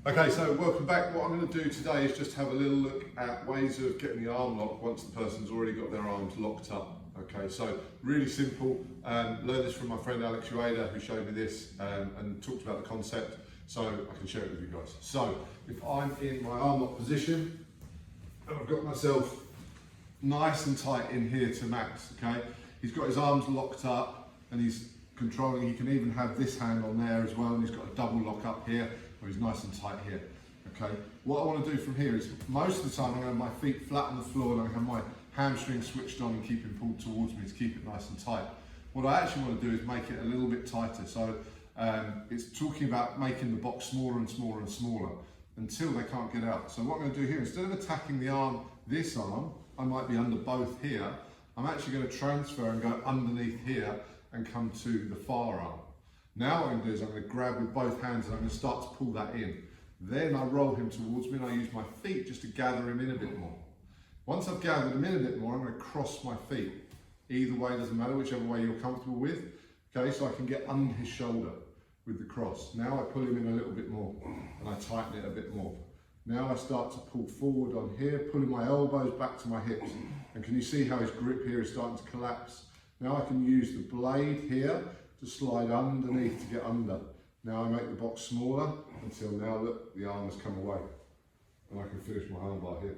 Okay, so welcome back. What I'm going to do today is just have a little look at ways of getting the arm locked once the person's already got their arms locked up. Okay, so really simple. Learned this from my friend Alex Ueda, who showed me this and talked about the concept, so I can share it with you guys. So if I'm in my arm lock position, and I've got myself nice and tight in here to Max, okay? He's got his arms locked up and he's controlling. He can even have this hand on there as well, and he's got a double lock up here where he's nice and tight here, okay? What I want to do from here is, most of the time I'm going to have my feet flat on the floor and I have my hamstring switched on and keep him pulled towards me to keep it nice and tight. What I actually want to do is make it a little bit tighter. So it's talking about making the box smaller and smaller and smaller until they can't get out. So what I'm going to do here, instead of attacking the arm, this arm, I might be under both here, I'm actually going to transfer and go underneath here and come to the far arm. Now what I'm going to do is I'm going to grab with both hands and I'm going to start to pull that in. Then I roll him towards me and I use my feet just to gather him in a bit more. Once I've gathered him in a bit more, I'm going to cross my feet. Either way, doesn't matter, whichever way you're comfortable with. Okay, so I can get under his shoulder with the cross. Now I pull him in a little bit more and I tighten it a bit more. Now I start to pull forward on here, pulling my elbows back to my hips. And can you see how his grip here is starting to collapse? Now I can use the blade here to slide underneath to get under. Now I make the box smaller until now, look, the arm has come away. And I can finish my arm bar here.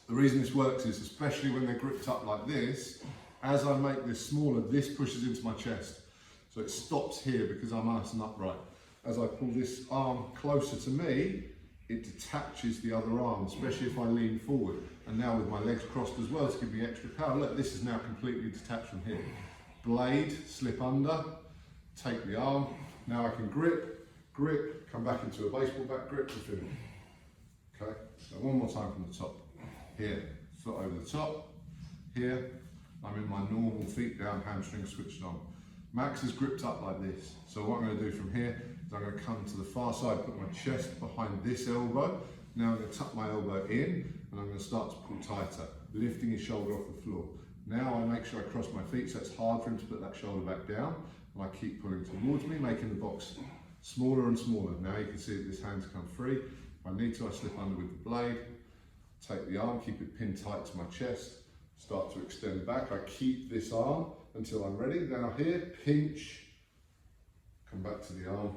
The reason this works is, especially when they're gripped up like this, as I make this smaller, this pushes into my chest. So it stops here because I'm nice and upright. As I pull this arm closer to me, it detaches the other arm, especially if I lean forward. And now with my legs crossed as well to give me extra power. Look, this is now completely detached from here. Blade, slip under, take the arm. Now I can grip, come back into a baseball bat grip and finish. Okay, so one more time from the top. Here, foot over the top. Here, I'm in my normal feet down, hamstring switched on. Max is gripped up like this. So what I'm going to do from here is I'm going to come to the far side, put my chest behind this elbow. Now I'm going to tuck my elbow in and I'm going to start to pull tighter, lifting his shoulder off the floor. Now I make sure I cross my feet so it's hard for him to put that shoulder back down. And I keep pulling towards me, making the box smaller and smaller. Now you can see that this hand's come free. If I need to, I slip under with the blade, take the arm, keep it pinned tight to my chest, start to extend back. I keep this arm until I'm ready. Then I here, pinch, come back to the arm,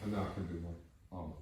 and now I can do my arm.